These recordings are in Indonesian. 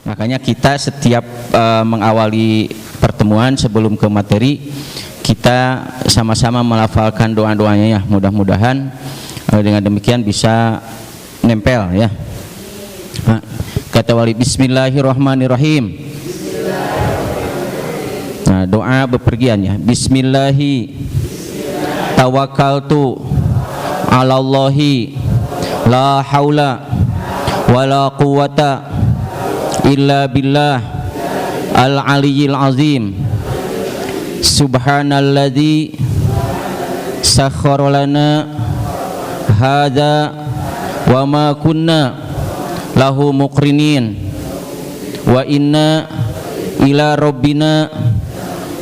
Makanya kita setiap mengawali pertemuan sebelum ke materi, kita sama-sama melafalkan doa-doanya ya. Mudah-mudahan dengan demikian bisa nempel ya. Kata wali bismillahirrahmanirrahim. Nah, doa bepergian ya. Bismillahi tawakkaltu 'alallahi la haula wala quwata illa billah al-aliyyil azim. Subhanalladzi sakhkhara lana hadza wa ma kunna lahu muqrinin wa inna ila rabbina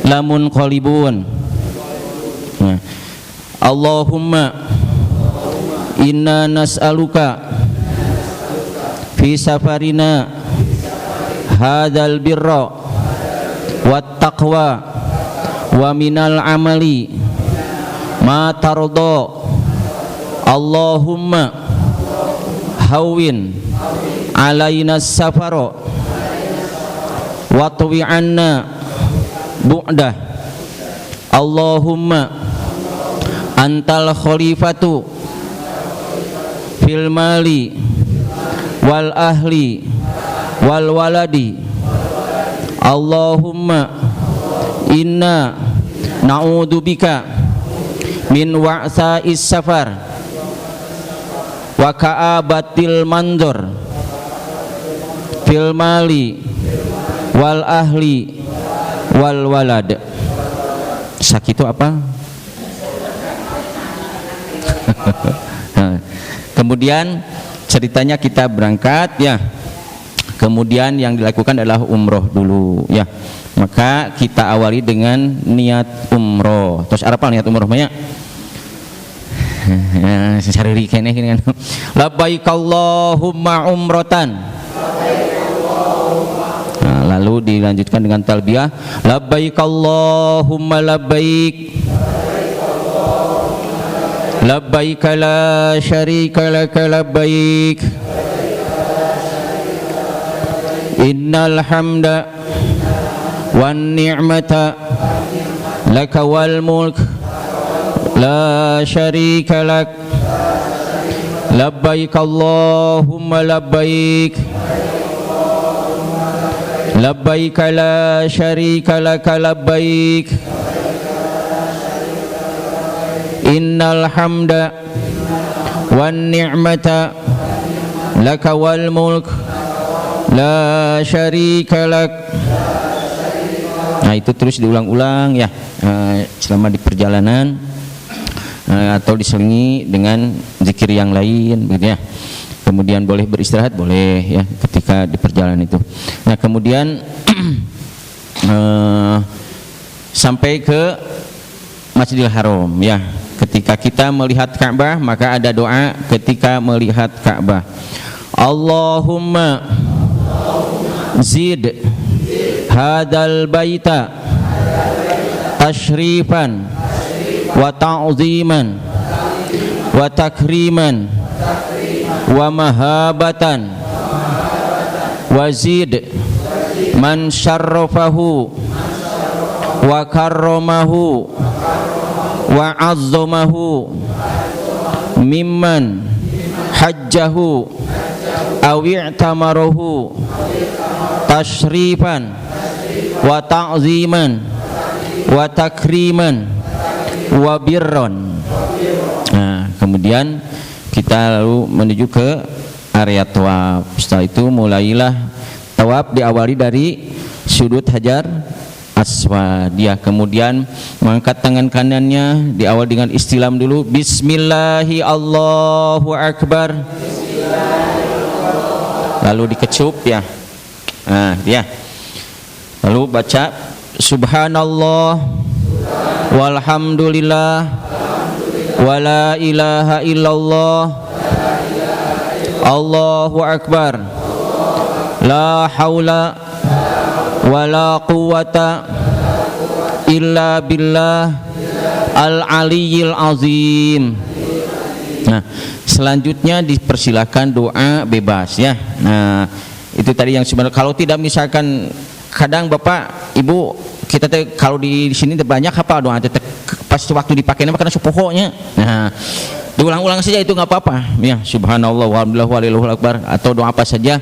lamunqalibun. Allahumma inna nas'aluka fi safarina hadzal birra wat taqwa wa minal amali ma tarda. Allahumma hawwin alaina safara wa tuwi anna bu'dah. Allahumma antal khalifatu fil mali wal ahli wal waladi. Allahumma inna na'udzubika min wa'sa'is safar wa ka'abatil manzur fil mali wal ahli wal walad. Sakit itu apa? Kemudian ceritanya kita berangkat ya. Kemudian yang dilakukan adalah umroh dulu ya. Maka kita awali dengan niat umroh. Terus apa niat umroh banyak? Cari kene kan. Labbaik Allahumma umrotan. Nah, lalu dilanjutkan dengan talbiyah. Labbaik Allahumma labbaik. Labbaik la syarika laka labbaik. Innal hamda wan ni'mata laka wal mulk la syarika lak. Labbaik Allahumma labbaik. Labbaik la syarika laka labbaik. Innal hamda wan ni'mata laka wal mulk la syarika lak. Nah, itu terus diulang-ulang ya selama di perjalanan atau diselingi dengan zikir yang lain gitu ya. Kemudian boleh beristirahat, boleh ya ketika di perjalanan itu. Nah, kemudian sampai ke Masjidil Haram ya. Ketika kita melihat Ka'bah, maka ada doa ketika melihat Ka'bah. Allahumma zid hadal baita tashrifan wa ta'ziman wa takriman wa mahabatan wa zid man syarrafahu wa karramahu wa azzamahu mimman hajjahu aw i'tamarahu tashrifan wa ta'ziman wa takriman wa birron. Nah, kemudian kita lalu menuju ke area tawaf. Setelah itu mulailah tawaf, diawali dari sudut Hajar Aswad dia. Kemudian mengangkat tangan kanannya, diawali dengan istilam dulu. Bismillahi Allahu Akbar. Lalu dikecup ya. Nah, ya. Lalu baca Subhanallah walhamdulillah wala ilaha illallah Allahu Akbar la haula wala quwata illa billah al-aliyyil azim. Nah, selanjutnya dipersilakan doa bebas ya. Nah, Itu tadi yang sebenarnya kalau tidak misalkan kadang Bapak Ibu kita kalau di sini banyak apa doa pas waktu dipakainya karena pokoknya. Nah, diulang-ulang saja itu nggak apa-apa. Ya, subhanallah walhamdulillah walillahul akbar atau doa apa saja.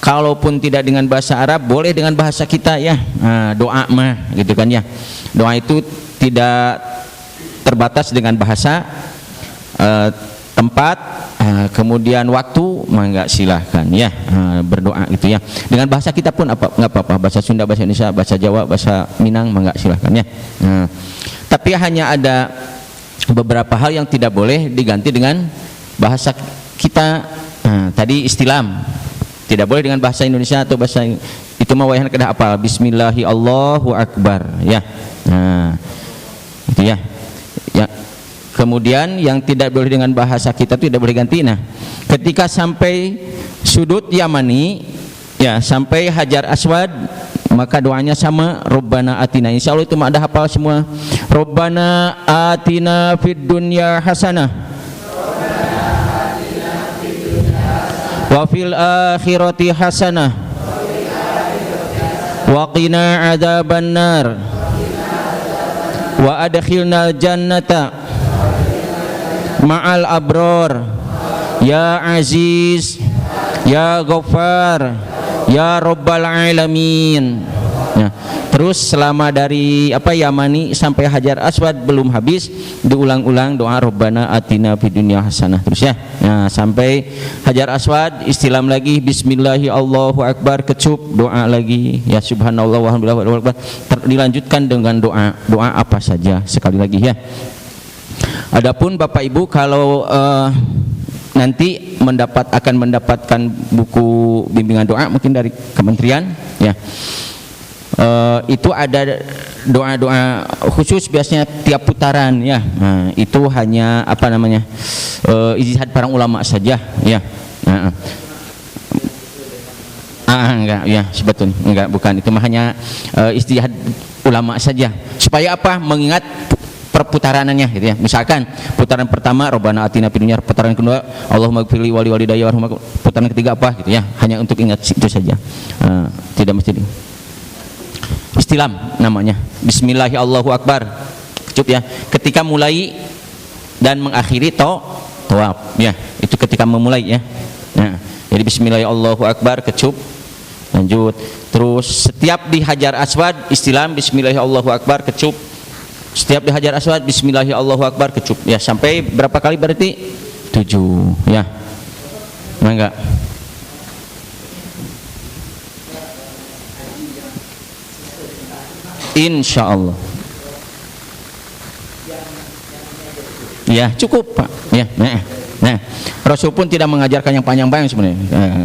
Kalaupun tidak dengan bahasa Arab, boleh dengan bahasa kita ya. Nah, doa mah gitu kan ya. Doa itu tidak terbatas dengan bahasa, tempat, kemudian waktu, mangga silahkan ya berdoa gitu ya. Dengan bahasa kita pun nggak apa-apa, bahasa Sunda, bahasa Indonesia, bahasa Jawa, bahasa Minang, mangga silahkan ya. Tapi hanya ada beberapa hal yang tidak boleh diganti dengan bahasa kita. Tadi istilam tidak boleh dengan bahasa Indonesia atau bahasa itu mah wayahna kedah apa bismillahi Allahu akbar ya. Nah, itu ya. Ya. Kemudian yang tidak boleh dengan bahasa kita itu tidak boleh ganti. Nah, ketika sampai sudut Yamani ya, sampai Hajar Aswad, maka doanya sama, Rabbana atina. Insyaallah itu mah ada hafal semua. Rabbana atina fid dunya hasanah wa fil akhirati hasanah wa qina adzabannar wa adkhilnal jannata ma'al abror ya aziz ya ghaffar ya rabbal alamin. Nah, terus selama dari Yamani sampai Hajar Aswad belum habis, diulang-ulang doa Rabbana atina fid dunya hasanah terus ya. Nah, sampai Hajar Aswad istilam lagi bismillahi Allahu akbar, kecup doa lagi ya subhanallah walhamdulillah wallahu akbar. Dilanjutkan dengan doa apa saja sekali lagi ya. Adapun Bapak Ibu kalau nanti akan mendapatkan buku bimbingan doa mungkin dari kementerian ya. Itu ada doa-doa khusus biasanya tiap putaran ya. Nah, itu hanya ijtihad para ulama saja ya. Enggak ya, sebetulnya enggak, bukan, itu mah hanya ijtihad ulama saja supaya mengingat perputaranannya gitu ya. Misalkan putaran pertama Rabbana atina fid dunya, putaran kedua Allahumma ighfirli wa li walidayya warhamhum, putaran ketiga gitu ya, hanya untuk ingat itu saja. Tidak mesti istilam namanya bismillahi Allahu akbar, cukup ya. Ketika mulai dan mengakhiri tawaf ya, itu ketika memulai ya. Nah, jadi bismillahi Allahu akbar kecup, lanjut terus setiap di Hajar Aswad istilam bismillahi Allahu akbar kecup, setiap di Hajar Aswad bismillahi Allahu akbar kecup ya, sampai berapa kali berarti 7 ya. Enggak insya Allah ya cukup Pak ya. Nah, Rasul pun tidak mengajarkan yang panjang-panjang sebenarnya,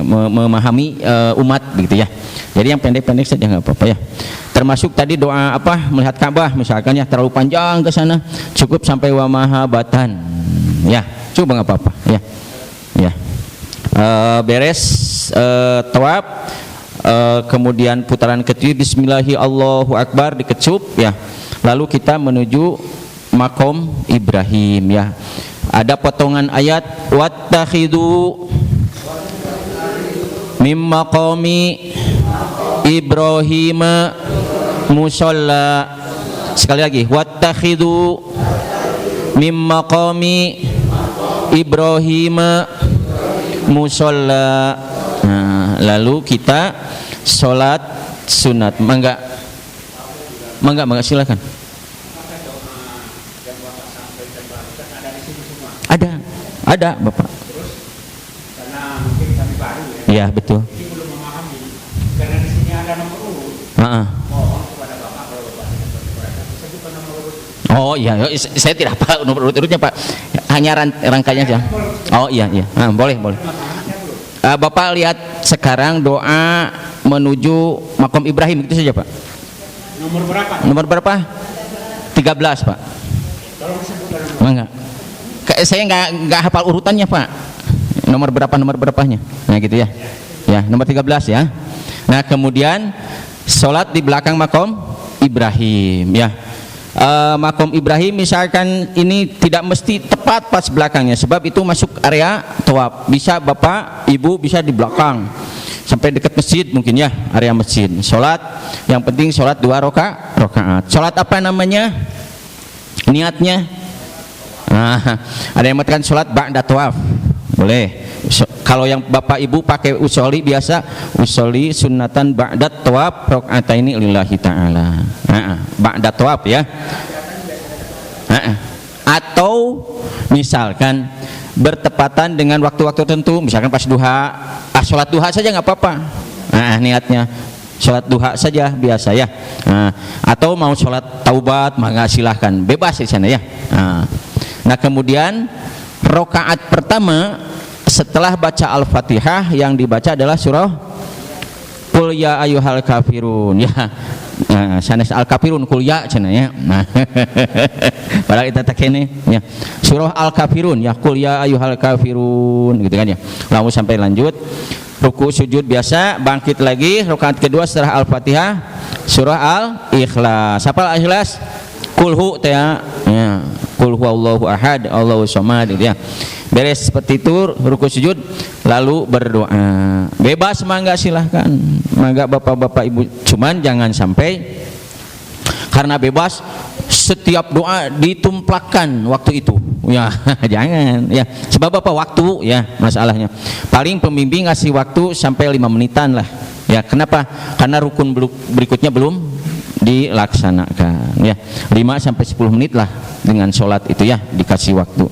memahami umat begitu ya. Jadi yang pendek-pendek saja nggak apa-apa ya. Termasuk tadi doa melihat Ka'bah misalkan ya, terlalu panjang ke sana, cukup sampai wa mahabatan ya, coba nggak apa-apa ya. Ya, beres tawaf. Kemudian putaran ketiga bismillahi Allahu akbar dikecup ya, lalu kita menuju makom Ibrahim ya. Ada potongan ayat wattakhidu mim maqami Ibrahim musalla. Sekali lagi wattakhidu mim maqami Ibrahim musalla. Nah, lalu kita sholat sunat. Mangga silakan. Ada Bapak. Terus karena mungkin kami baru ya. Iya betul. Ini belum memahami karena di sini ada nomor urut. Mohon kepada Bapak kalau Bapak sebutkan nomor urut. Oh iya, saya tidak hafal nomor urut-urutnya Pak. Hanya rangkaiannya saja. Oh iya. Boleh. Bapak lihat sekarang doa menuju makom Ibrahim itu saja Pak. Nomor berapa? 13 Pak. Tolong sebutkan nomor. Enggak. Saya nggak hafal urutannya Pak. Nomor berapanya? Nah gitu ya. Ya, nomor 13 ya. Nah, kemudian sholat di belakang makom Ibrahim ya. Makom Ibrahim misalkan ini tidak mesti tepat pas belakangnya, sebab itu masuk area tawaf. Bisa Bapak Ibu bisa di belakang sampai dekat masjid mungkin ya, area masjid. Sholat, yang penting sholat 2 rakaat. Sholat apa namanya? Niatnya. Nah, ada yang mengatakan sholat ba'da tawaf. Boleh. Kalau yang bapak ibu pakai usolli biasa, usolli sunnatan ba'da tawaf rakaataini lillahi ta'ala. Ba'da tawaf ya. Atau misalkan bertepatan dengan waktu-waktu tertentu, misalkan pas duha, sholat duha saja nggak apa-apa. Niatnya sholat duha saja biasa ya. Atau mau sholat taubat, maka silahkan, bebas di sana ya. Nah kemudian rakaat pertama setelah baca Al-Fatihah yang dibaca adalah surah Qul ya ayyuhal kafirun ya. Sanes Al-Kafirun Qul ya cenah ya. Nah. Padahal kita tak kene ya. Surah Al-Kafirun ya, Qul ya ayyuhal kafirun gitu kan ya. Lalu sampai lanjut ruku sujud biasa, bangkit lagi rakaat kedua setelah Al-Fatihah surah Al-Ikhlas. Apa Al-Ikhlas? Qul hu ya. Qul huwallahu ahad, Allahus samad gitu ya. Beres seperti itu ruku sujud lalu berdoa. Bebas mangga silahkan. Mangga bapak-bapak ibu, cuman jangan sampai karena bebas setiap doa ditumplakkan waktu itu. Ya, jangan ya. Sebab apa? Waktu ya masalahnya. Paling pembimbing ngasih waktu sampai 5 menitan lah. Ya, kenapa? Karena rukun berikutnya belum dilaksanakan ya. 5 sampai 10 menit lah dengan sholat itu ya, dikasih waktu.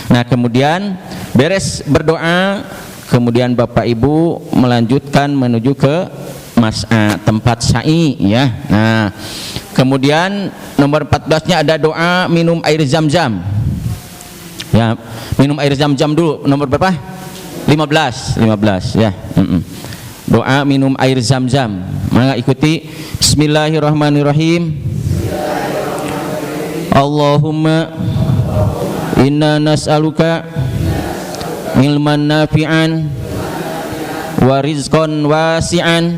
Nah kemudian beres berdoa, kemudian bapak ibu melanjutkan menuju ke tempat sa'i ya. Nah kemudian nomor 14-nya ada doa minum air zam-zam ya. Minum air zam-zam dulu, nomor berapa? 15 ya. Doa minum air zam-zam, maka ikuti. Bismillahirrahmanirrahim. Allahumma inna nas'aluka ilman nafi'an wa rizqan wasi'an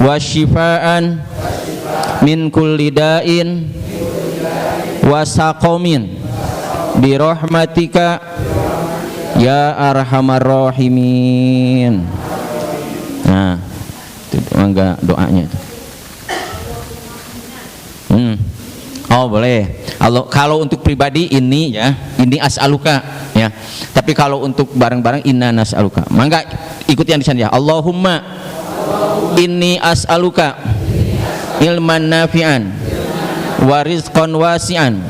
wa shifaan min kulli da'in wa saqamin bi rahmatika ya arhamar rahimin. Nah itu enggak doanya itu. Oh boleh. Kalau untuk pribadi ini ya, ini as'aluka ya. Tapi kalau untuk bareng-bareng inna nas'aluka. Mangga ikuti yang di sana ya. Allahumma inni as'aluka ilman nafi'an wa rizqan wasi'an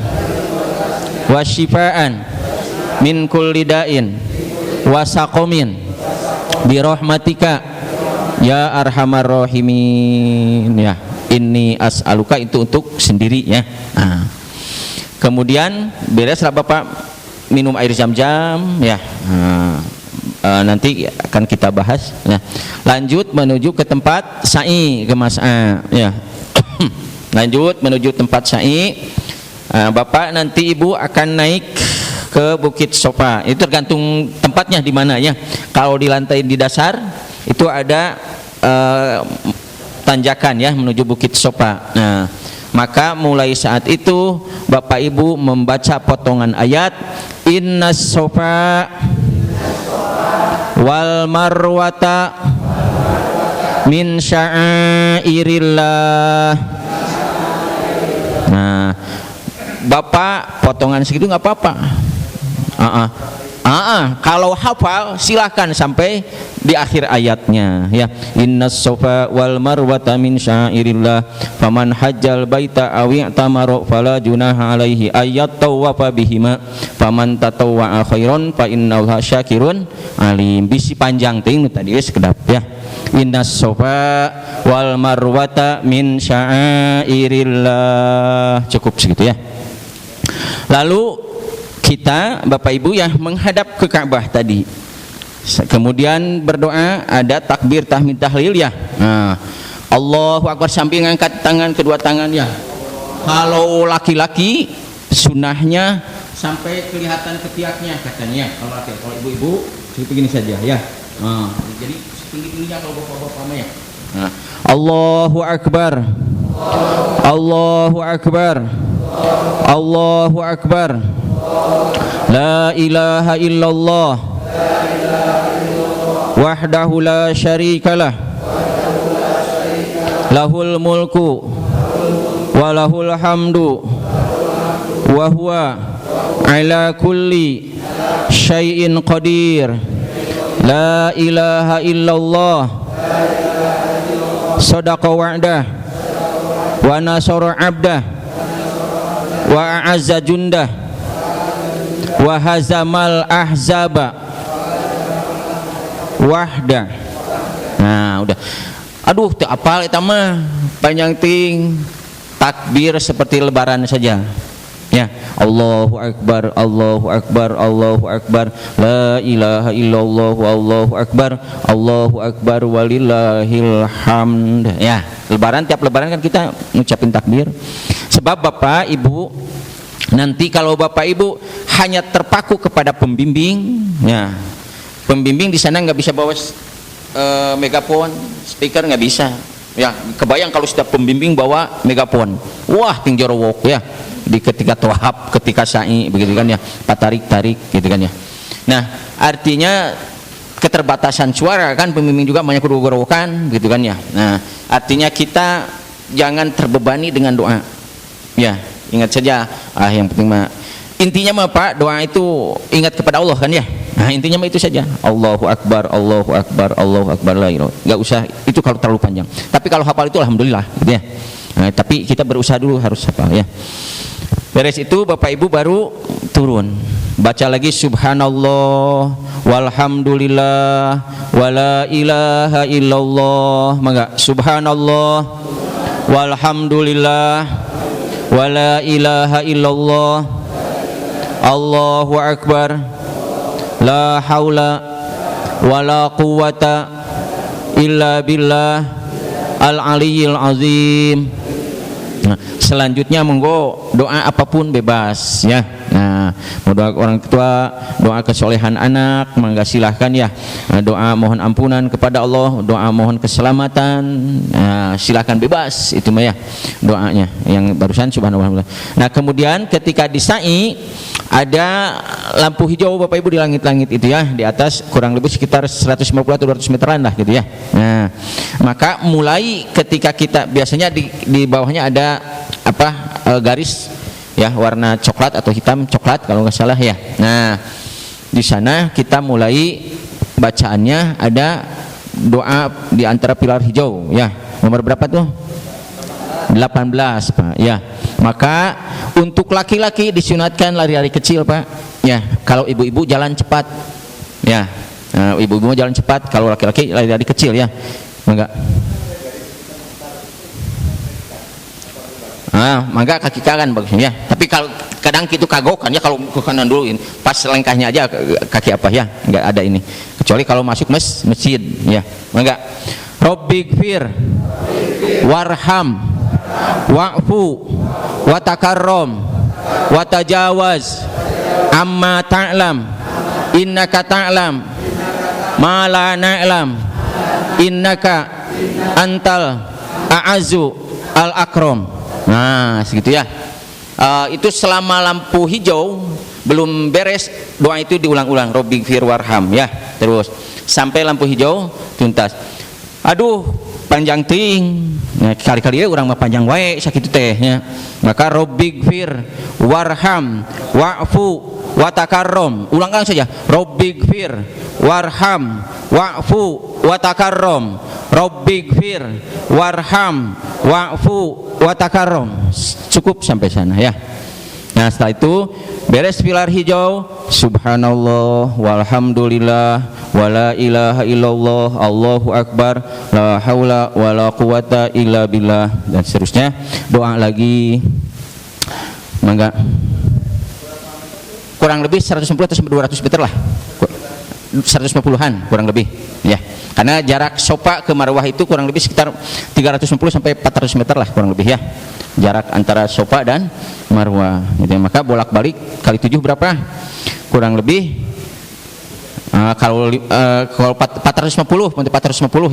wa shifaan min kulli da'in wa saqamin bi rahmatika ya arhamar rahimin ya. Ini as'aluka itu untuk sendiri ya. Nah, kemudian bereslah bapak minum air zam-zam ya. Nanti akan kita bahas. Nah, lanjut menuju ke tempat sa'i ke mas'a ya. Lanjut menuju tempat sa'i. Bapak nanti ibu akan naik ke Bukit Sofa. Itu tergantung tempatnya di mana ya. Kalau di lantai di dasar itu ada tanjakan ya menuju Bukit Sofa. Nah, maka mulai saat itu bapak ibu membaca potongan ayat innas sofa wal marwata min sya'airillah. Nah, bapak potongan segitu nggak apa-apa. Kalau hafal silahkan sampai di akhir ayatnya ya. Innas sofa wal marwata min syairillah faman hajjal baita aw i'tamara fala junaha alaihi ayat tawafa bihima faman tatawwa'a khairan fa innallaha syakirun alim. Bisi panjang ting tadi sekedap ya. Innas sofa wal marwata min syairillah. Cukup segitu ya. Lalu kita bapak ibu ya menghadap ke Ka'bah tadi. Kemudian berdoa, ada takbir tahmid tahlil ya. Nah, Allahu Akbar sambil ngangkat tangan, kedua tangan ya. Kalau laki-laki sunnahnya sampai kelihatan ketiaknya katanya. Kalau laki, kalau ibu-ibu begini saja ya. Nah, jadi setinggi-tingginya kalau bapak-bapak ya. Nah, Allahu Akbar. Allahu Akbar. Allahu Akbar. La ilaha illallah. wahdahu la syarikalah lahul mulku wa lahul hamdu wa huwa ala kulli syai'in qadir la ilaha illallah sadaqa wa'dah wa nasara 'abdah wa a'azza jundah wa hazamal ahzaba wahda. Nah udah, aduh teu apal eta mah panjang ting takbir seperti lebaran saja ya. Allahu akbar Allahu akbar Allahu akbar la ilaha illallah wallahu akbar walillahil hamd ya. Lebaran, tiap lebaran kan kita ngucapin takbir. Sebab Bapak Ibu, nanti kalau Bapak Ibu hanya terpaku kepada pembimbing ya, pembimbing di sana nggak bisa bawa megafon, speaker nggak bisa ya. Kebayang kalau sudah pembimbing bawa megafon, wah ting jorowok ya, di ketika tohab, ketika sa'i begitu kan ya, tarik gitu kan ya. Nah artinya keterbatasan suara kan, pembimbing juga banyak gorowokan gitu kan ya. Nah artinya kita jangan terbebani dengan doa ya. Ingat saja, yang penting mah intinya mah Pak, doa itu ingat kepada Allah kan ya. Nah intinya mah itu saja, Allahu akbar Allahu akbar Allahu akbar la ilaha. Enggak usah itu kalau terlalu panjang. Tapi kalau hafal itu alhamdulillah gitu ya. Nah, tapi kita berusaha dulu harus hafal ya. Beres itu Bapak Ibu baru turun, baca lagi subhanallah walhamdulillah wala ilaha illallah. Mangga subhanallah walhamdulillah wala ilaha illallah Allahu akbar la haula wala quwata illa billah al aliyyil azim. Nah, selanjutnya monggo doa apapun bebas ya. Nah, mau doa orang tua, doa kesolehan anak, mangga silahkan ya. Nah, doa mohon ampunan kepada Allah, doa mohon keselamatan, nah, silahkan bebas itu mah ya doanya yang barusan subhanallah. Nah kemudian ketika di sa'i ada lampu hijau Bapak Ibu di langit-langit itu ya, di atas kurang lebih sekitar 150 atau 200 meteran lah gitu ya. Nah maka mulai ketika kita biasanya di bawahnya ada garis ya warna coklat atau hitam coklat kalau nggak salah ya. Nah di sana kita mulai bacaannya ada doa di antara pilar hijau ya. Nomor berapa tuh? 18 Pak ya. Maka untuk laki-laki disunatkan lari-lari kecil Pak ya. Kalau ibu-ibu jalan cepat ya. Nah, ibu-ibu jalan cepat, kalau laki-laki lari-lari kecil ya. Enggak. Maka kaki kanan bagusnya ya. Tapi kalau kadang itu kagok kan ya, kalau ke kanan dulu pas lengkahnya aja kaki apa ya, enggak ada ini. Kecuali kalau masuk masjid ya. Enggak. Rabbighfir warham wa'fu watakarrom watajawaz amma ta'lam innaka ta'lam ma la na'lam innaka antal a'azu al akram. Nah segitu ya. Itu selama lampu hijau belum beres, doa itu diulang-ulang, Rabbighfir warham ya, terus sampai lampu hijau tuntas. Aduh panjang ting, nah, kali-kali ya orang mah panjang wae sakitu teh nya. Maka Rabbighfir warham wa'fu watakarrom, ulangkan saja, Rabbighfir warham wa'fu watakarrom, Rabbighfir warham wa'fu watakarrom. Cukup sampai sana ya. Nah setelah itu beres pilar hijau, subhanallah walhamdulillah wala ilaha illallah Allahu akbar la haula wala quwata illa billah, dan seterusnya. Doa lagi mangga kurang lebih 150 atau 200 meter lah, 150-an kurang lebih ya, karena jarak sofa ke marwah itu kurang lebih sekitar 350 sampai 400 meter lah kurang lebih ya, jarak antara sofa dan marwah gitu ya. Maka bolak-balik kali 7 berapa? Kurang lebih kalau 450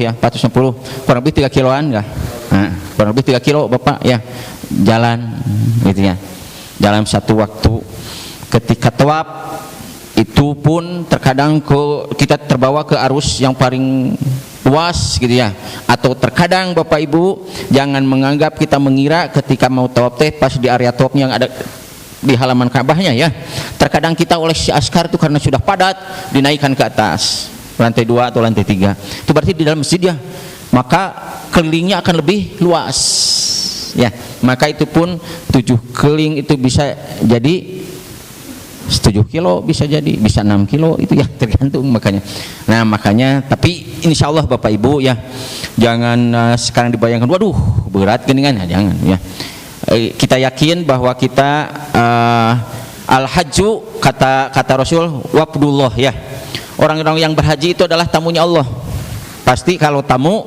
ya, 450 kurang lebih 3 kiloan enggak? Nah, kurang lebih 3 kilo Bapak ya jalan gitu ya, dalam satu waktu. Ketika tawaf itu pun terkadang kita terbawa ke arus yang paling luas gitu ya. Atau terkadang Bapak Ibu jangan menganggap kita mengira ketika mau tawaf teh pas di area tawafnya yang ada di halaman Ka'bahnya ya. Terkadang kita oleh si askar itu karena sudah padat dinaikkan ke atas lantai 2 atau lantai 3. Itu berarti di dalam masjid ya. Maka kelilingnya akan lebih luas. Ya, maka itu pun 7 keliling itu bisa jadi 7 kilo, bisa jadi bisa 6 kilo, itu ya tergantung makanya. Nah makanya, tapi insya Allah Bapak Ibu ya, jangan sekarang dibayangkan, waduh berat gini kan, jangan ya. Kita yakin bahwa kita al-hajju kata Rasul wafdullah ya. Orang-orang yang berhaji itu adalah tamunya Allah. Pasti kalau tamu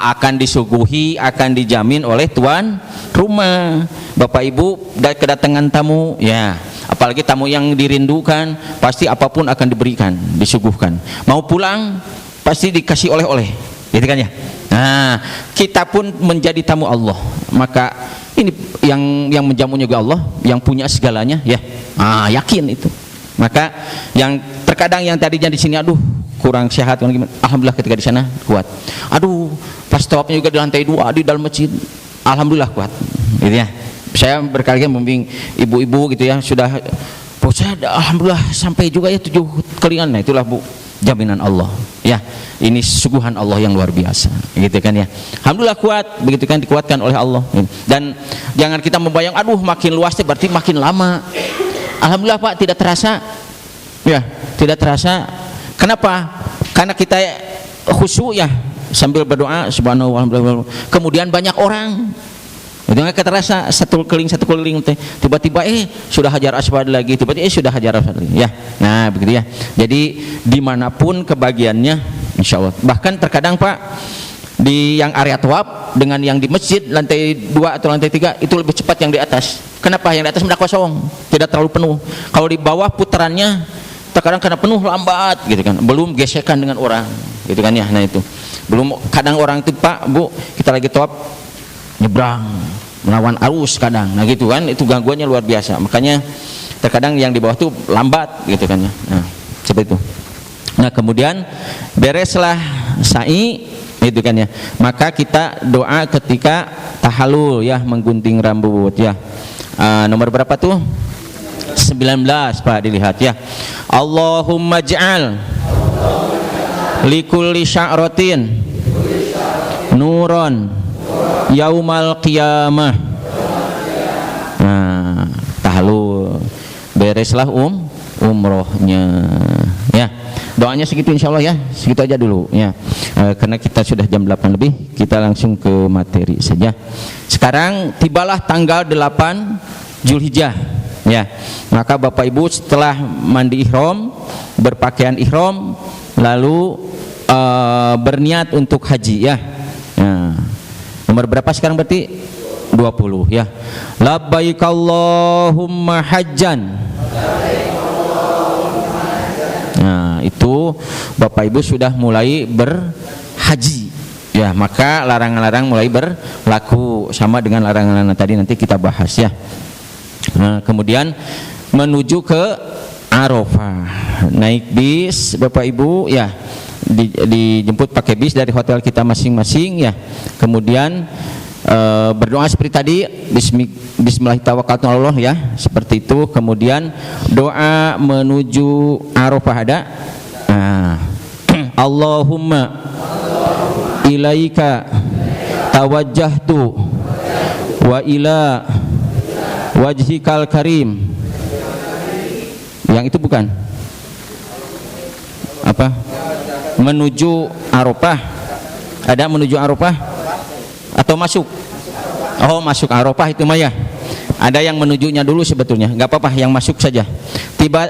akan disuguhi, akan dijamin oleh tuan rumah. Bapak Ibu kedatangan tamu ya, apalagi tamu yang dirindukan, pasti apapun akan diberikan, disuguhkan. Mau pulang pasti dikasih oleh-oleh, gitu kan ya. Nah, kita pun menjadi tamu Allah, maka ini yang menjamunya juga Allah, yang punya segalanya ya. Yakin itu. Maka yang terkadang yang tadinya di sini aduh kurang sehat, alhamdulillah ketika di sana kuat. Aduh, pas tawafnya juga di lantai 2 di dalam masjid, alhamdulillah kuat. Gitu ya. Saya berkali-kali membimbing ibu-ibu gitu ya, sudah alhamdulillah sampai juga ya 7 kelingan. Nah, itulah Bu, jaminan Allah. Ya, ini suguhan Allah yang luar biasa. Gitu kan ya. Alhamdulillah kuat, begitu kan, dikuatkan oleh Allah. Dan jangan kita membayang aduh makin luas berarti makin lama. Alhamdulillah Pak, tidak terasa. Ya, tidak terasa. Kenapa? Karena kita khusyuk ya, sambil berdoa subhanahu wa ta'ala. Kemudian banyak orang, itu nggak terasa satu keliling tiba-tiba sudah hajar aswad lagi, tiba-tiba sudah hajar aswad lagi ya. Nah begitu ya. Jadi dimanapun kebagiannya insya Allah. Bahkan terkadang Pak, di yang area tawaf dengan yang di masjid lantai 2 atau lantai 3 itu lebih cepat yang di atas. Kenapa? Yang di atas tidak kosong, tidak terlalu penuh. Kalau di bawah putarannya terkadang karena penuh lambat gitu kan, belum gesekan dengan orang gitu kan ya. Nah itu belum, kadang orang itu Pak Bu, kita lagi tawaf nyebrang melawan arus kadang, nah gitu kan, itu gangguannya luar biasa. Makanya terkadang yang di bawah tuh lambat gitu kan ya. Nah seperti itu. Nah kemudian bereslah sa'i itu kan ya, maka kita doa ketika tahallul ya, menggunting rambut ya. Nomor berapa tuh? 19 Pak, dilihat ya. Allahumma ja'al likulli sya'ratin nuron yaumal qiyamah. Nah, tahallul bereslah umrohnya ya. Doanya segitu insyaallah ya, segitu aja dulu ya. Karena kita sudah jam 8 lebih, kita langsung ke materi saja. Sekarang tibalah tanggal 8 Zulhijjah ya. Maka Bapak Ibu setelah mandi ihram, berpakaian ihram, lalu berniat untuk haji ya. Nah, nomor berapa sekarang berarti? 20 ya. Labbaik Allahumma hajjan. Nah, itu Bapak Ibu sudah mulai berhaji ya, maka larangan-larangan mulai berlaku sama dengan larangan-larangan tadi, nanti kita bahas ya. Nah, kemudian menuju ke Arafah, naik bis Bapak Ibu ya, dijemput pakai bis dari hotel kita masing-masing ya. Kemudian berdoa seperti tadi, bismillahirrahmanirrahim ya, seperti itu. Kemudian doa menuju Arafah ada, Allahumma ilaika tawajjahtu wa ila wajhikal karim. Yang itu bukan apa? Menuju Arafah. Ada menuju Arafah atau masuk? Oh, masuk Arafah itu mah ya. Ada yang menujunya dulu sebetulnya, nggak apa-apa, yang masuk saja. Tiba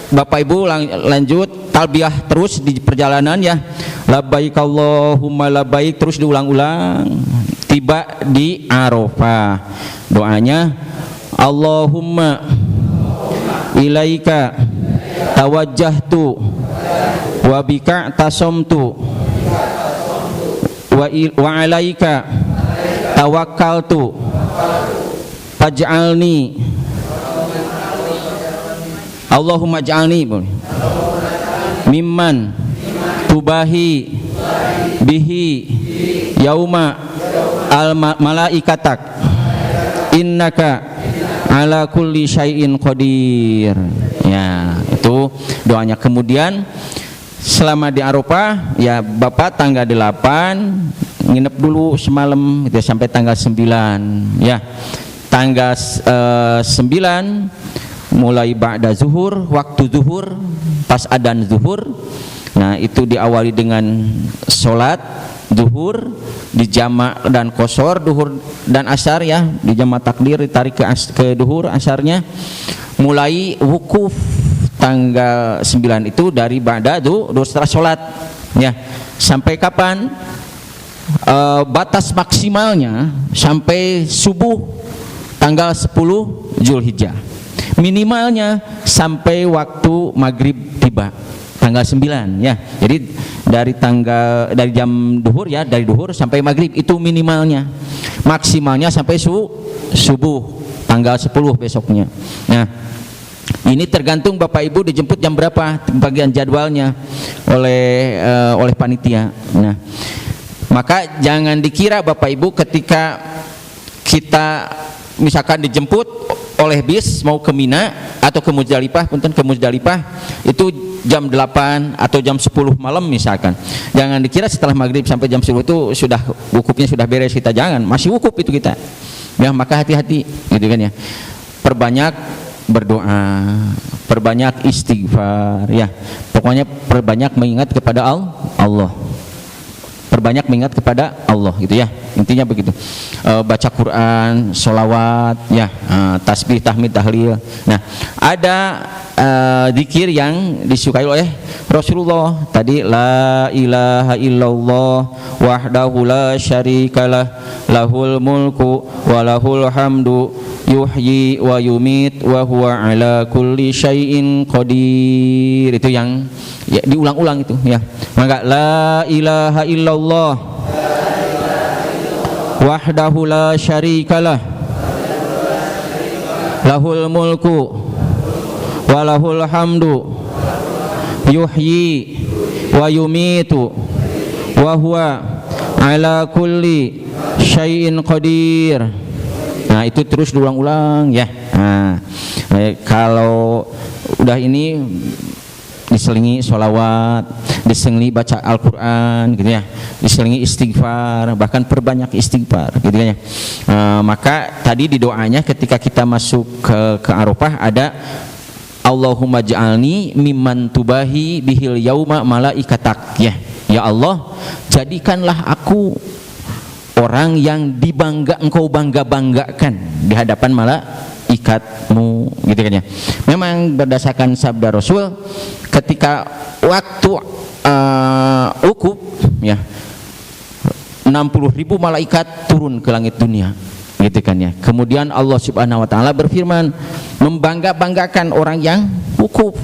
Bapak Ibu lanjut talbiyah terus di perjalanan ya. Labbaik Allahumma labbaik, terus diulang-ulang. Tiba di Arafah, doanya Allahumma ilaika tawajjahtu wa bika tasomtu wa alaika tawakkaltu faj'alni Allahumma ij'alni mimman tubahi bihi yauma al malaikatak innaka ala kulli syai'in qadir. Ya, itu doanya. Kemudian selama di Arafah ya Bapak tanggal 8 nginep dulu semalam gitu, sampai tanggal 9 ya. Tanggal 9 mulai ba'da zuhur, waktu zuhur, pas adzan zuhur. Nah, itu diawali dengan sholat zuhur dijamak dan qashar, duhur dan asar ya, dijamak takdir ditarik ke duhur asarnya. Mulai wukuf tanggal 9 itu dari ba'da setelah sholat ya, sampai kapan? Batas maksimalnya sampai subuh tanggal 10 Zulhijjah, minimalnya sampai waktu maghrib tiba tanggal 9 ya. Jadi dari jam duhur ya, dari duhur sampai maghrib itu minimalnya. Maksimalnya sampai subuh tanggal 10 besoknya. Nah, ini tergantung Bapak Ibu dijemput jam berapa, bagian jadwalnya oleh panitia. Nah, maka jangan dikira Bapak Ibu ketika kita misalkan dijemput oleh bis mau ke Mina atau ke Muzdalifah, itu jam 8 atau jam 10 malam misalkan. Jangan dikira setelah maghrib sampai jam 10 itu sudah wukufnya sudah beres, kita jangan, masih wukuf itu kita. Ya, maka hati-hati gitu kan ya. Perbanyak berdoa, perbanyak istighfar ya. Pokoknya perbanyak mengingat kepada Allah. Perbanyak mengingat kepada Allah gitu ya, intinya begitu. Baca Quran, sholawat ya, tasbih, tahmid, tahlil. Nah, ada zikir yang disukai oleh Rasulullah tadi, la ilaha illallah wahdahu la syarikalah lahul mulku wa lahul hamdu yuhyi wa yumit wa huwa ala kulli syai'in qadir. Itu yang ya, diulang-ulang itu ya. Maka la ilaha illallah wahdahu la syarikalah lahul mulku wa lahul hamdu yuhyi wa yumitu wa huwa ala kulli syai'in qadir. Nah, itu terus diulang-ulang ya. Nah, kalau udah ini diselingi sholawat, diselingi baca Al-Quran gitu ya, diselingi istighfar, bahkan perbanyak istighfar gitu ya. Maka tadi di doanya ketika kita masuk ke Arafah ada Allahumma ja'alni mimman tubahi bihil yauma malaikatak ya. Ya Allah, jadikanlah aku orang yang engkau bangga-banggakan di hadapan malaikatmu gitu kan ya. Memang berdasarkan sabda Rasul ketika waktu wukuf ya, 60.000 malaikat turun ke langit dunia gitu kan ya. Kemudian Allah Subhanahu wa taala berfirman membangga-banggakan orang yang wukuf.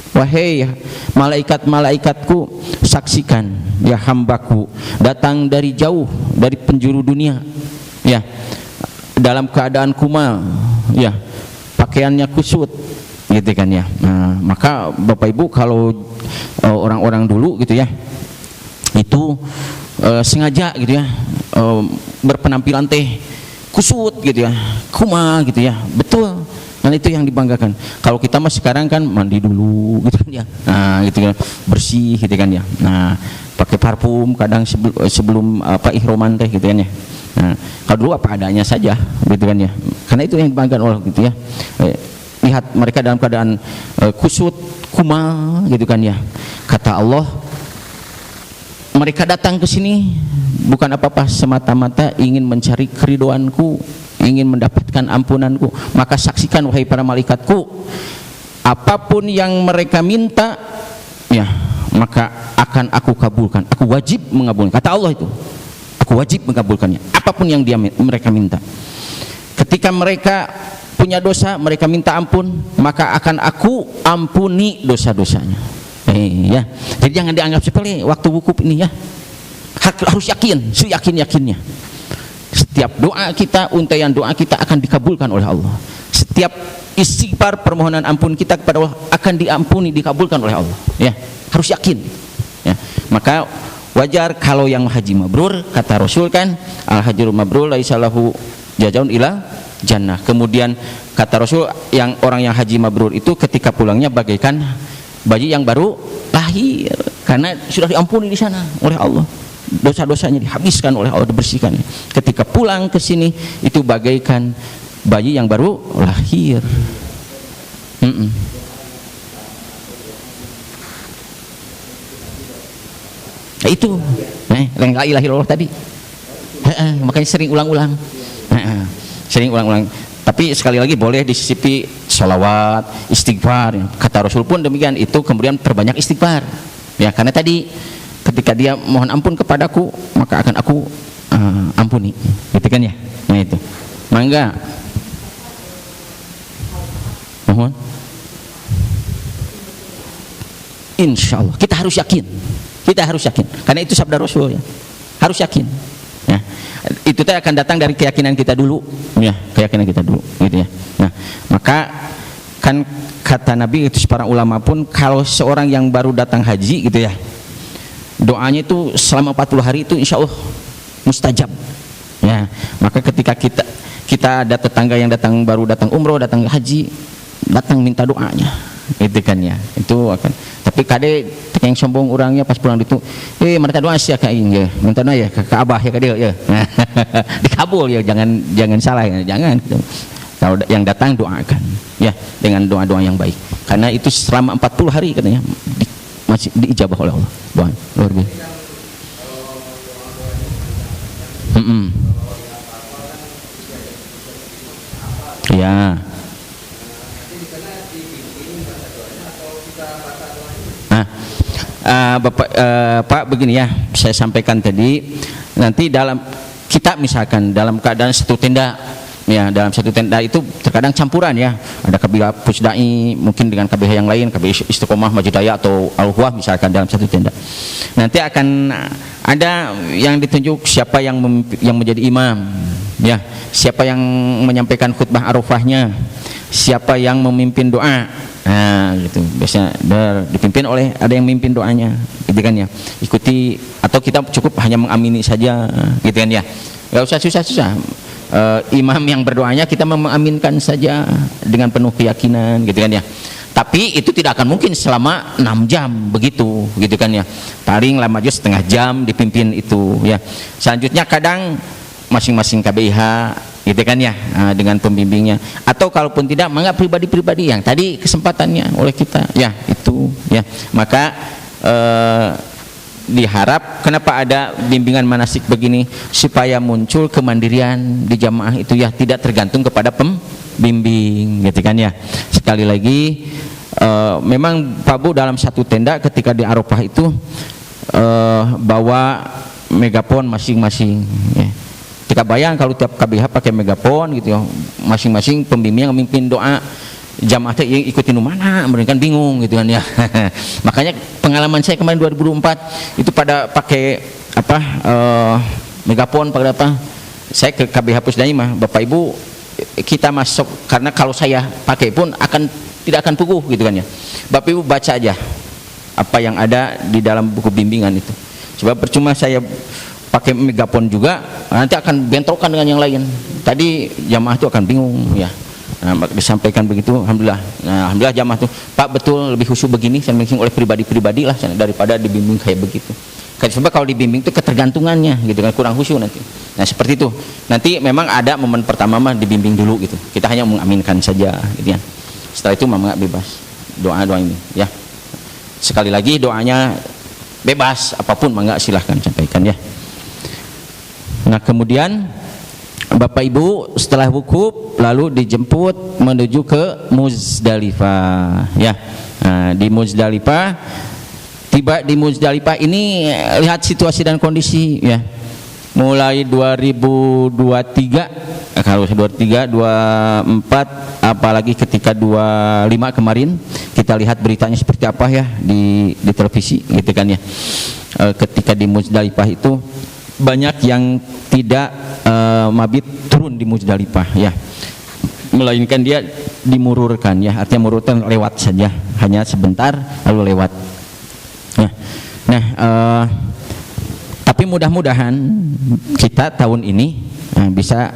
Wahai malaikat-malaikatku, saksikan ya hambaku datang dari jauh dari penjuru dunia ya, dalam keadaan kumal ya, pakaiannya kusut gitu kan ya. Nah, maka Bapak Ibu kalau orang-orang dulu gitu ya, itu sengaja gitu ya, berpenampilan kusut gitu ya, kumal gitu ya, betul. Dan itu yang dibanggakan. Kalau kita mah sekarang kan mandi dulu gitu kan ya, nah gitu kan, bersih gitu kan ya. Nah, pakai parfum kadang sebelum ihroman gitu kan ya. Nah, kalau dulu apa adanya saja gitu kan ya. Karena itu yang dibanggakan Allah gitu ya. Lihat mereka dalam keadaan kusut, kumal gitu kan ya. Kata Allah, mereka datang ke sini bukan apa-apa, semata-mata ingin mencari keridoanku, ingin mendapatkan ampunanku. Maka saksikan wahai para malaikatku, apapun yang mereka minta ya, maka akan aku kabulkan. Aku wajib mengabulkan. Kata Allah itu, aku wajib mengabulkannya apapun yang mereka minta. Ketika mereka punya dosa, mereka minta ampun, maka akan aku ampuni dosa-dosanya. Ya, jadi jangan dianggap sepele waktu wukuf ini ya. Harus yakin, seyakin-yakinnya. Setiap doa kita, untaian doa kita akan dikabulkan oleh Allah. Setiap setiap istighfar permohonan ampun kita kepada Allah akan diampuni, dikabulkan oleh Allah, ya. Harus yakin, ya. Maka wajar kalau yang haji mabrur, kata Rasul kan, al hajjul mabrur laisa lahu jazaun ila jannah. Kemudian kata Rasul, yang orang yang haji mabrur itu ketika pulangnya bagaikan bayi yang baru lahir, karena sudah diampuni di sana oleh Allah, dosa-dosanya dihabiskan oleh Allah, dibersihkan. Ketika pulang ke sini itu bagaikan bayi yang baru lahir. Nah, itu la ilaha illallah tadi. Makanya sering ulang-ulang. Sering ulang-ulang. Tapi sekali lagi boleh disisipi sholawat, istighfar. Kata Rasul pun demikian, itu kemudian perbanyak istighfar. Ya, karena tadi ketika dia mohon ampun kepadaku, maka akan aku ampuni. Gitu kan ya? Nah itu. Mangga. Mohon. Insya Allah kita harus yakin. Kita harus yakin. Karena itu sabda Rasul, ya. Harus yakin. Ya. Itu akan datang dari keyakinan kita dulu, ya, keyakinan kita dulu, gitu ya. Nah, maka kan kata Nabi itu, para ulama pun kalau seorang yang baru datang haji, gitu ya, doanya itu selama 40 hari itu insya Allah mustajab, ya. Maka ketika kita ada tetangga yang baru datang umroh, datang haji, datang minta doanya, itu kan ya, itu akan. Tapi kade yang sombong orangnya pas pulang itu, minta doa sih kak ini, ya. Minta doa ya ke Abah ya kade ya, dikabul ya, jangan salah ya, jangan. Kalau yang datang doakan, ya, dengan doa-doa yang baik, karena itu selama 40 hari katanya masih diijabah oleh Allah, doa luar biasa. Ya. Bapak, Pak, begini ya, saya sampaikan tadi, nanti dalam kita misalkan dalam keadaan satu tenda, ya, dalam satu tenda itu terkadang campuran ya, ada KBH Pusdai mungkin dengan KBH yang lain, KBH Istiqomah Majidaya atau Al-Huwah misalkan dalam satu tenda. Nanti akan ada yang ditunjuk siapa yang menjadi imam, ya, siapa yang menyampaikan khutbah Arafahnya, siapa yang memimpin doa. Nah, gitu. Biasanya dipimpin oleh ada yang memimpin doanya, gitu kan ya. Ikuti, atau kita cukup hanya mengamini saja, gitu kan ya. Enggak usah susah-susah. Imam yang berdoanya kita mengaminkan saja dengan penuh keyakinan, gitu kan ya. Tapi itu tidak akan mungkin selama 6 jam begitu, gitu kan ya. Paling lama aja setengah jam dipimpin itu, ya. Selanjutnya kadang masing-masing KBIH, gitu kan ya, dengan pembimbingnya, atau kalaupun tidak, maka pribadi-pribadi yang tadi kesempatannya oleh kita, ya, itu ya. Maka diharap, kenapa ada bimbingan manasik begini, supaya muncul kemandirian di jamaah itu, ya, tidak tergantung kepada pembimbing, gitu kan ya. Sekali lagi, memang Pak Bu dalam satu tenda ketika di Arafah itu bawa megapon masing-masing, ya. Kita bayang kalau tiap KBH pakai megapon gitu ya, masing-masing pembimbing yang memimpin doa, jamaah yang ikutin mana, mereka kan bingung gitu kan ya. Makanya pengalaman saya kemarin 2004 itu pada pakai apa, megapon, pada apa, saya ke KBH Pusdai mah, Bapak Ibu kita masuk, karena kalau saya pakai pun tidak akan puguh gitu kan ya. Bapak Ibu baca aja apa yang ada di dalam buku bimbingan itu. Sebab percuma saya pakai megapon juga, nanti akan bentrokan dengan yang lain. Tadi jamaah itu akan bingung, ya. Nah, disampaikan begitu, alhamdulillah. Nah, alhamdulillah jamaah itu, Pak, betul lebih khusyuk begini, saya bimbing oleh pribadi-pribadi lah daripada dibimbing kayak begitu. Sebab kalau dibimbing itu ketergantungannya, gitu kan, kurang khusyuk nanti. Nah, seperti itu. Nanti memang ada momen pertama mah dibimbing dulu gitu. Kita hanya mengaminkan saja, gitu ya. Setelah itu mama bebas doa-doa ini, ya. Sekali lagi doanya bebas, apapun mangga silahkan sampaikan, ya. Nah, kemudian Bapak Ibu setelah wukuf lalu dijemput menuju ke Muzdalifah, ya. Nah, di Muzdalifah, tiba di Muzdalifah ini lihat situasi dan kondisi, ya. Mulai 2023, kalau 23, 24, apalagi ketika 25 kemarin kita lihat beritanya seperti apa ya di televisi, gitu kan ya. Ketika di Muzdalifah itu banyak yang tidak mabit turun di Muzdalifah, ya. melainkan dia dimururkan, ya, artinya mururkan lewat saja, hanya sebentar lalu lewat. Nah, tapi mudah-mudahan kita tahun ini bisa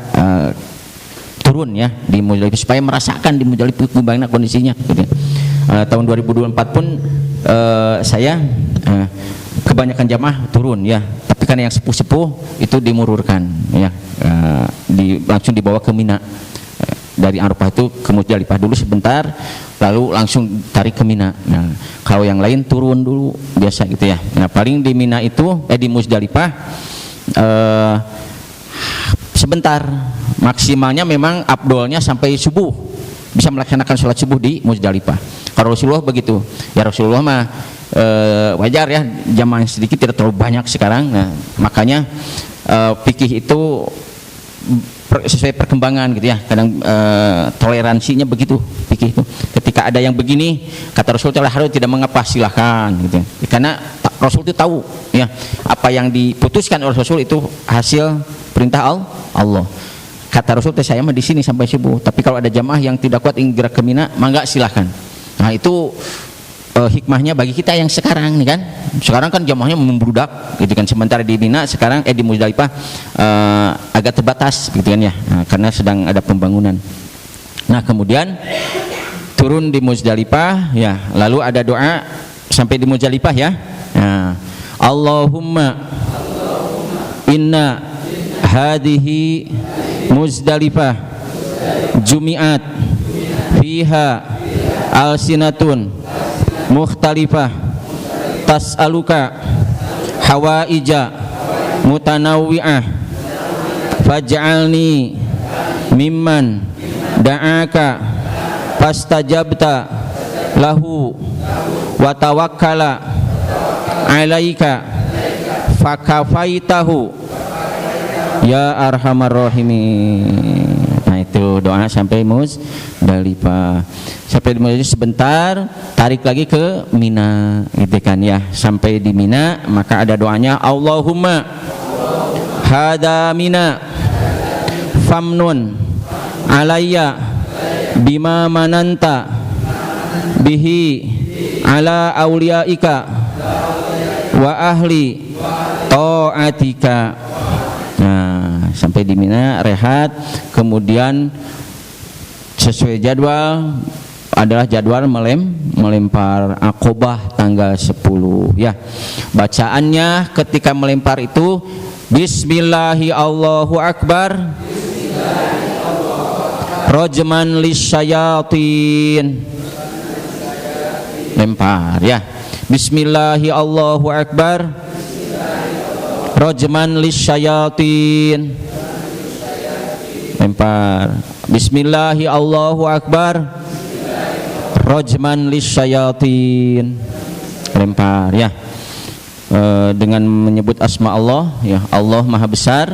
turun, ya, di Muzdalifah supaya merasakan di Muzdalifah bagaimana kondisinya gitu. Tahun 2024 pun saya kebanyakan jamaah turun, ya, tapi kan yang sepuh-sepuh itu dimururkan, ya, langsung dibawa ke Mina. Dari Arafah itu ke Muzdalifah dulu sebentar, lalu langsung tarik ke Mina. Nah, kalau yang lain turun dulu biasa gitu, ya. Nah, paling di Mina itu di Muzdalifah sebentar, maksimalnya memang afdolnya sampai subuh, bisa melaksanakan sholat subuh di Muzdalifah. Kalau Rasulullah begitu, ya, Rasulullah mah wajar, ya, jamaah sedikit, tidak terlalu banyak sekarang. Nah, makanya fikih itu sesuai perkembangan gitu, ya, kadang toleransinya begitu fikih itu. Ketika ada yang begini, kata Rasul harus tidak mengapa, silahkan gitu, karena Rasul itu tahu, ya, apa yang diputuskan oleh Rasul itu hasil perintah Allah. Kata Rasul, saya mah di sini sampai subuh, tapi kalau ada jamaah yang tidak kuat ingin gerak ke Mina, mangga silahkan. Nah, itu hikmahnya bagi kita yang sekarang nih kan. Sekarang kan jamaahnya membludak gitu kan, sementara di Mina sekarang di Muzdalifah agak terbatas gitu kan, ya. Nah, karena sedang ada pembangunan. Nah, kemudian turun di Muzdalifah, ya, lalu ada doa sampai di Muzdalifah, ya. Nah, Allahumma inna hadhihi Muzdalifah jumi'at fiha alsinatun mukhtalifah tas'aluka hawaija mutanawwi'ah faj'alni mimman da'aka fastajabta lahu wa tawakkala alaika fakafaitahu ya arhamar rahimin. Nah, itu doa sampai Muzdalifah. Sampai di Muzdalifah sebentar, tarik lagi ke Mina gitu kan, ya. Sampai di Mina maka ada doanya, Allahumma hada Mina famnun alayya bima mananta bihi ala auliyaika wa ahli ta'atika. Nah, sampai di Mina rehat, kemudian sesuai jadwal adalah jadwal melempar Aqobah tanggal 10, ya. Bacaannya ketika melempar itu Bismillahi Allahu Akbar Rajman lisyayatin, lempar, ya. Bismillahi Allahu Akbar Rajman lisyayatin, lempar. Bismillahi Allahu Akbar Rajman lisyayatin, lempar, ya. Dengan menyebut asma Allah, ya, Allah Maha Besar,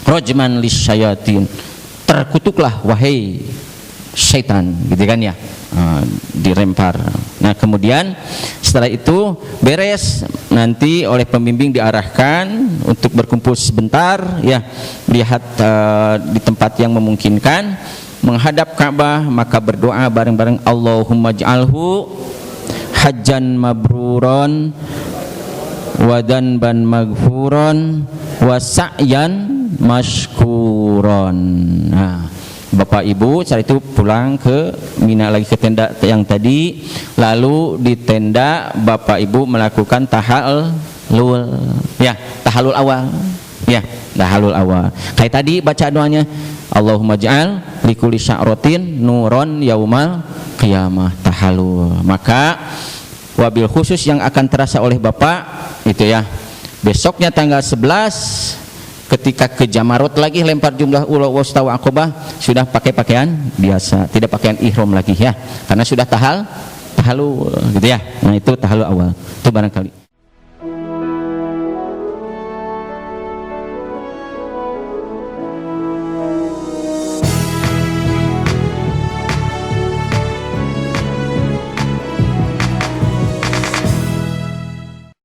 Rajman lisyayatin, terkutuklah wahai syaitan gitu kan, ya. Dilempar. Nah, kemudian setelah itu beres, nanti oleh pembimbing diarahkan untuk berkumpul sebentar, ya, lihat di tempat yang memungkinkan menghadap Ka'bah, maka berdoa bareng-bareng, Allahumma ja'alhu hajjan mabruron wa danban maghfuron wa sa'yan mashkuron. Nah, Bapak Ibu saat itu pulang ke Mina lagi, ke tenda yang tadi, lalu di tenda Bapak Ibu melakukan tahallul, ya, tahallul awal, ya, tahallul awal. Kayak tadi baca doanya, Allahumma ja'al likulli sya'ratin nuron yaumal qiyamah, tahallul. Maka wabil khusus yang akan terasa oleh Bapak itu, ya, besoknya tanggal 11 ketika ke Jamarot lagi lempar jumlah ulah wusta wa Aqobah, sudah pakai pakaian biasa, tidak pakaian ihram lagi, ya, karena sudah tahallul gitu, ya. Nah, itu tahallul awal itu barangkali.